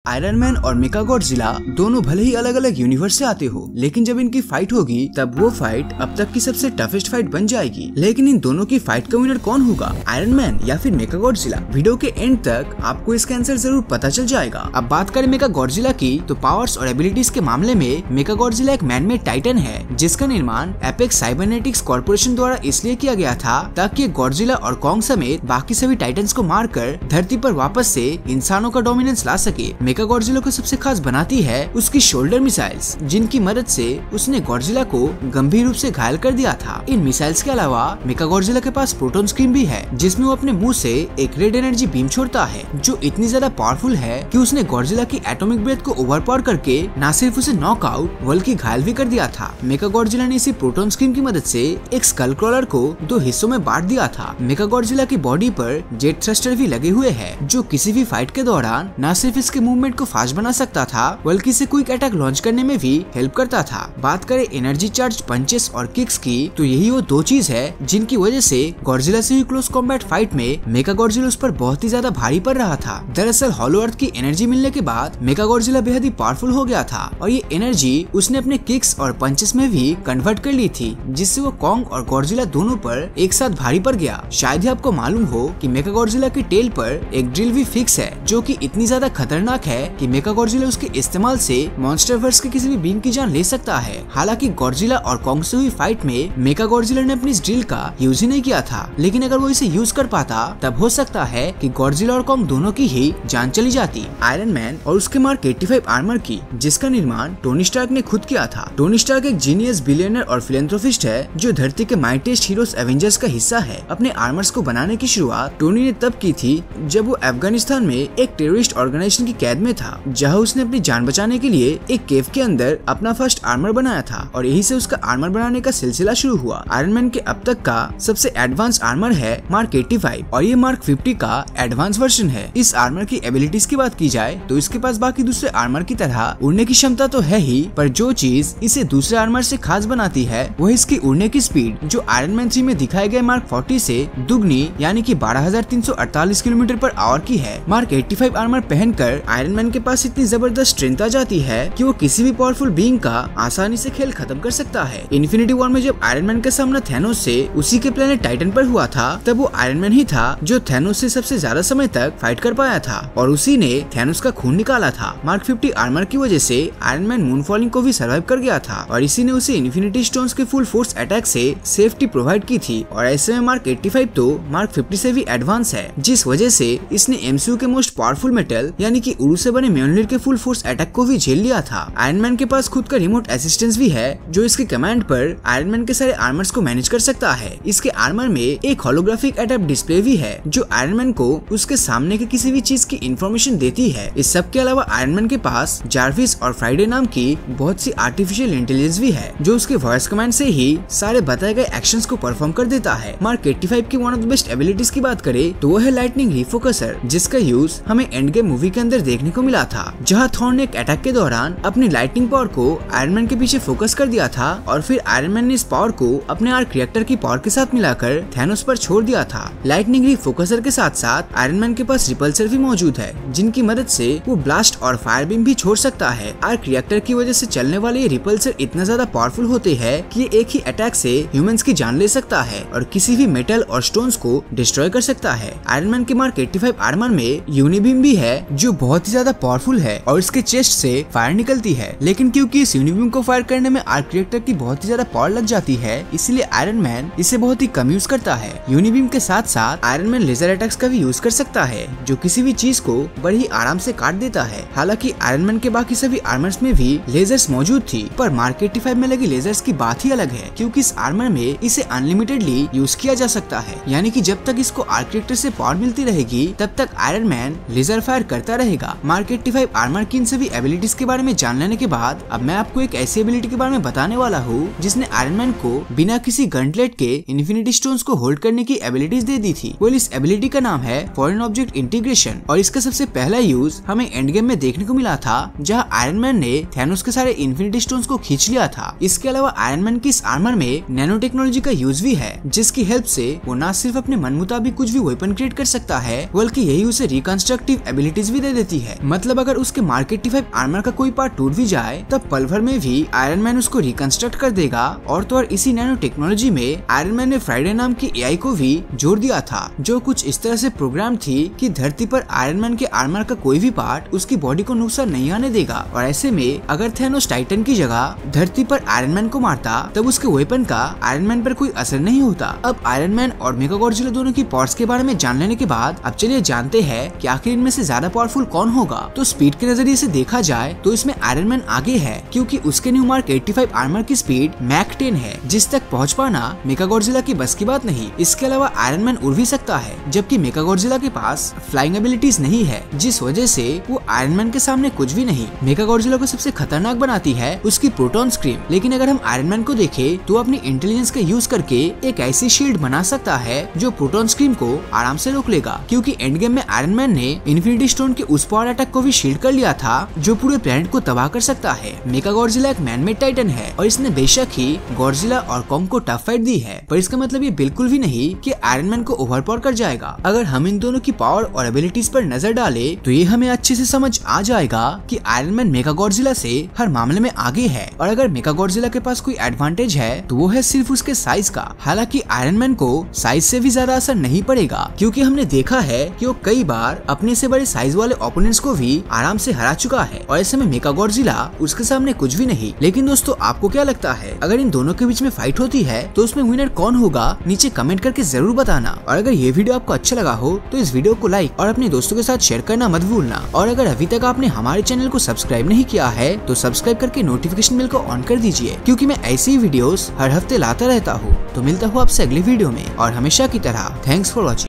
Iron man और मेका Godzilla दोनों भले ही अलग अलग यूनिवर्स से आते हो, लेकिन जब इनकी फाइट होगी तब वो फाइट अब तक की सबसे टफेस्ट फाइट बन जाएगी। लेकिन इन दोनों की फाइट का विनर कौन होगा, आयरन मैन या फिर मेका गॉडजिला? वीडियो के एंड तक आपको इसका आंसर जरूर पता चल जाएगा। अब बात करें मेका गॉडजिला की, तो पावर्स और एबिलिटीज के मामले में मेका गॉडजिला एक मैनमेड टाइटन है, जिसका निर्माण एपेक्स साइबरनेटिक्स कॉर्पोरेशन द्वारा इसलिए किया गया था ताकि गॉडजिला और कॉन्ग समेत बाकी सभी टाइटन्स को मारकर धरती पर वापस से इंसानों का डोमिनेंस ला सके। मेका गॉडजिला को सबसे खास बनाती है उसकी शोल्डर मिसाइल्स, जिनकी मदद से उसने गॉडजिला को गंभीर रूप से घायल कर दिया था। इन मिसाइल्स के अलावा मेका गॉडजिला के पास प्रोटॉन स्क्रीम भी है, जिसमें वो अपने मुंह से एक रेड एनर्जी बीम छोड़ता है, जो इतनी ज्यादा पावरफुल है कि उसने गॉडजिला की एटॉमिक ब्रेथ को ओवरपावर करके न सिर्फ उसे नॉकआउट बल्कि घायल भी कर दिया था। मेका गॉडजिला ने इसी प्रोटॉन स्क्रीम की मदद से एक स्कल क्रॉलर को दो हिस्सों में बांट दिया था। मेका गॉडजिला की बॉडी पर जेट थ्रस्टर भी लगे हुए हैं, जो किसी भी फाइट के दौरान न सिर्फ इसके मूवमेंट को फास्ट बना सकता था बल्कि इसे क्विक अटैक लॉन्च करने में भी हेल्प करता था। बात करें एनर्जी चार्ज पंचेस और किक्स की, तो यही वो दो चीज है जिनकी वजह से गॉडजिला से हुई क्लोज कॉम्बैट फाइट में मेका गॉडजिला उस पर बहुत ही ज्यादा भारी पड़ रहा था। दरअसल हॉलो अर्थ की एनर्जी मिलने के बाद मेका गॉडजिला बेहद ही पावरफुल हो गया था और ये एनर्जी उसने अपने किक्स और पंचेस में भी कन्वर्ट कर ली थी, जिससे वो कॉन्ग और गॉडजिला दोनों पर एक साथ भारी पड़ गया। शायद ही आपको मालूम हो कि मेका गॉडजिला की टेल पर एक ड्रिल भी फिक्स है, जो कि इतनी ज्यादा खतरनाक है कि मेका गॉडजिला उसके इस्तेमाल से मॉन्स्टरवर्स के किसी भी बींग की जान ले सकता है। हालांकि गॉडजिला और कॉन्ग से हुई फाइट में मेका गॉडजिला ने अपनी इस ड्रिल का यूज ही नहीं किया था, लेकिन अगर वो इसे यूज कर पाता तब हो सकता है कि गॉडजिला और कॉन्ग दोनों की ही जान चली जाती। आयरन मैन और उसके मार्क 85 आर्मर की, जिसका निर्माण टोनी स्टार्क ने खुद किया था। टोनी स्टार्क एक जीनियस बिलियनर और फिलेंथ्रोपिस्ट है, जो धरती के माइटिएस्ट हीरोज एवेंजर्स का हिस्सा है। अपने आर्मर्स को बनाने की शुरुआत टोनी ने तब की थी जब वो अफगानिस्तान में एक टेररिस्ट ऑर्गेनाइजेशन की कैद में था, जहां उसने अपनी जान बचाने के लिए एक केव के अंदर अपना फर्स्ट आर्मर बनाया था और यही से उसका आर्मर बनाने का सिलसिला शुरू हुआ। आयरन मैन के अब तक का सबसे एडवांस आर्मर है मार्क 85 और ये मार्क 50 का एडवांस वर्जन है। इस आर्मर की एबिलिटीज की बात की जाए तो इसके पास बाकी दूसरे आर्मर की तरह उड़ने की क्षमता तो है ही, पर जो चीज इसे दूसरे आर्मर से खास बनाती है वह इसकी उड़ने की स्पीड, जो आयरन मैन 3 में दिखाए गए मार्क 40 से दुगनी यानी कि 12,348 किलोमीटर पर आवर की है। मार्क 85 आर्मर पहनकर आयरन मैन के पास इतनी जबरदस्त स्ट्रेंथ आ जाती है कि वो किसी भी पावरफुल बीइंग का आसानी से खेल खत्म कर सकता है। इन्फिनिटी वॉर में जब आयरन मैन का सामना थैनोस से उसी के प्लेनेट टाइटन पर हुआ था, तब वो आयरन मैन ही था जो थैनोस से सबसे ज्यादा समय तक फाइट कर पाया था और उसी ने थैनोस का खून निकाला था। मार्क 50 आर्मर की वजह से आयरन मैन मून फॉलिंग को भी सर्वाइव कर गया था और इसी ने उसे इन्फिनिटी स्टोन्स के फुल फोर्स अटैक से सेफ्टी प्रोवाइड की थी। और ऐसे में मार्क 85 तो मार्क 50 से भी एडवांस है, जिस वजह से इसने एमसीयू के मोस्ट पावरफुल मेटल यानी कि उरु से बने म्योल्निर के फुल फोर्स अटैक को भी झेल लिया था। आयरन मैन के पास खुद का रिमोट असिस्टेंस भी है, जो इसके कमांड पर आयरन मैन के सारे आर्मर्स को मैनेज कर सकता है। इसके आर्मर में एक होलोग्राफिक अडैप्ट डिस्प्ले भी है, जो आयरन मैन को उसके सामने के किसी भी चीज की इंफॉर्मेशन देती है। इस सब के अलावा आयरन मैन के पास जार्विस और फ्राइडे नाम की बहुत सी आर्टिफिशियल इंटेलिजेंस भी है, जो उसके वॉइस कमांड से ही सारे बताए गए एक्शंस को परफॉर्म कर देता है। मार्क 85 की one of the best abilities की बात करें तो वो है लाइटनिंग रिफोकसर, जिसका यूज हमें एंड गेम मूवी के अंदर देखने को मिला था, जहां थॉर ने एक अटैक के दौरान अपनी लाइटनिंग पावर को आयरन मैन के पीछे फोकस कर दिया था और फिर आयरन मैन ने इस पावर को अपने आर्क रिएक्टर की पावर के साथ मिलाकर थैनोस पर छोड़ दिया था। लाइटनिंग रिफोकसर के साथ साथ आयरन मैन के पास रिपल्सर भी मौजूद है, जिनकी मदद से वो ब्लास्ट और फायर बीम भी छोड़ सकता है। आर्क रिएक्टर की वजह से चलने वाले ये रिपल्सर इतना ज्यादा पावरफुल होते हैं कि ये एक ही अटैक से ह्यूमंस की जान ले सकता है और किसी भी मेटल और स्टोन्स को डिस्ट्रॉय कर सकता है। आयरन मैन के मार्क 85 आर्मर में यूनिबीम भी है, जो बहुत ही ज्यादा पावरफुल है और इसके चेस्ट से फायर निकलती है, लेकिन क्योंकि इस यूनिबीम को फायर करने में आर्क रिएक्टर की बहुत ही ज्यादा पावर लग जाती है, इसलिए आयरन मैन इसे बहुत ही कम यूज करता है। यूनिबीम के साथ साथ आयरन मैन लेजर अटैक्स का भी यूज कर सकता है, जो किसी भी चीज को बड़ी ही आराम से काट देता है। हालांकि आयरन मैन के बाकी सभी आर्मर्स में भी लेजर्स मौजूद थी, पर मार्क 85 में लगी लेजर्स की बात ही अलग है, क्योंकि इस आर्मर में इसे अनलिमिटेडली यूज किया जा सकता है, यानी कि जब तक इसको आर्क रिएक्टर से पावर मिलती रहेगी तब तक आयरन मैन लेजर फायर करता रहेगा। मार्क 85 आर्मर की इन सभी एबिलिटीज के बारे में जान लेने के बाद अब मैं आपको एक ऐसी एबिलिटी के बारे में बताने वाला हूँ जिसने आयरन मैन को बिना किसी गंटलेट के इन्फिनिटी स्टोन्स को होल्ड करने की एबिलिटीज दे दी थी। इस एबिलिटी का नाम है फॉरेन ऑब्जेक्ट इंटीग्रेशन और इसका सबसे पहला यूज हमें एंड गेम में देखने को मिला था, जहाँ आयरन मैन ने थैनोस के सारे इन्फिनिटी स्टोन्स को खींच लिया था। इसके अलावा आयरन मैन की इस आर्मर में नैनो टेक्नोलॉजी का यूज भी है, जिसकी हेल्प से वो न सिर्फ अपने मन मुताबिक कुछ भी वेपन क्रिएट कर सकता है, बल्कि यही उसे रिकंस्ट्रक्टिव एबिलिटीज भी दे देती है। मतलब अगर उसके मार्क 85 आर्मर का कोई पार्ट टूट भी जाए तब पल भर में भी आयरन मैन उसको रिकंस्ट्रक्ट कर देगा। और तो और इसी नैनो टेक्नोलॉजी में आयरन मैन ने फ्राइडे नाम की एआई को भी जोड़ दिया था, जो कुछ इस तरह से प्रोग्राम थी कि धरती पर आयरन मैन के आर्मर का कोई भी पार्ट उसकी बॉडी को नुकसान नहीं आने देगा। और ऐसे में अगर थैनोस टाइटन की जगह धरती पर आयरन मैन को मारता तब उसके वेपन का आयरन मैन पर कोई असर नहीं होता। अब आयरन मैन और मेगागॉडजिला दोनों की पावर्स के बारे में जान लेने के बाद अब चलिए जानते हैं कि आखिर इनमें से ज्यादा पावरफुल कौन होगा। तो स्पीड के नजरिए से देखा जाए तो इसमें आयरन मैन आगे है, क्योंकि उसके न्यू मार्क 85 आर्मर की स्पीड मैक 10 है, जिस तक पहुंच पाना मेगागॉडजिला की बस की बात नहीं। इसके अलावा आयरन मैन उड़ भी सकता है, जबकि मेगागॉडजिला के पास फ्लाइंग एबिलिटीज नहीं है, जिस वजह से वो आयरन मैन के सामने कुछ भी नहीं। मेगागॉडजिला को सबसे खतरनाक बनाती है उसकी प्रोटॉन स्क्रीम। लेकिन अगर हम आयरन मैन को देखें तो अपनी इंटेलिजेंस का यूज करके एक ऐसी शील्ड बना सकता है जो प्रोटॉन स्क्रीम को आराम से रोक लेगा, क्योंकि एंड गेम में आयरन मैन ने इन्फिनिटी स्टोन के उस पावर अटैक को भी शील्ड कर लिया था जो पूरे प्लेनेट को तबाह कर सकता है। मेगागॉडजिला एक मैन मेड टाइटन है और इसने बेशक ही गॉडजिला और कॉन्ग को टफ फाइट दी है, पर इसका मतलब ये बिल्कुल भी नहीं कि आयरन मैन को ओवरपावर कर जाएगा। अगर हम इन दोनों की पावर और एबिलिटीज पर नजर डाले तो ये हमें अच्छे से समझ आ जाएगा कि आयरन मैन मेगागॉडजिला से हर मामले में आगे है। और अगर मेगागॉडजिला के पास कोई एडवांटेज है तो वो है सिर्फ उसके साइज का। हालांकि आयरन मैन को साइज से भी ज्यादा असर नहीं पड़ेगा, क्योंकि हमने देखा है कि वो कई बार अपने से बड़े साइज वाले ओपोनेंट्स को भी आराम से हरा चुका है और ऐसे में मेगागॉडजिला उसके सामने कुछ भी नहीं। लेकिन दोस्तों, आपको क्या लगता है, अगर इन दोनों के बीच में फाइट होती है तो उसमें विनर कौन होगा? नीचे कमेंट करके जरूर बताना। और अगर ये वीडियो आपको अच्छा लगा हो तो इस वीडियो को लाइक और अपने दोस्तों के साथ शेयर करना मत भूलना। और अगर अभी तक आपने हमारे चैनल को सब्सक्राइब नहीं किया है तो सब्सक्राइब करके नोटिफिकेशन बेल को ऑन कर दीजिए, क्योंकि मैं ऐसी वीडियोस हर हफ्ते लाता रहता हूँ। तो मिलता हूँ आपसे अगली वीडियो में, और हमेशा की तरह थैंक्स फॉर वॉचिंग।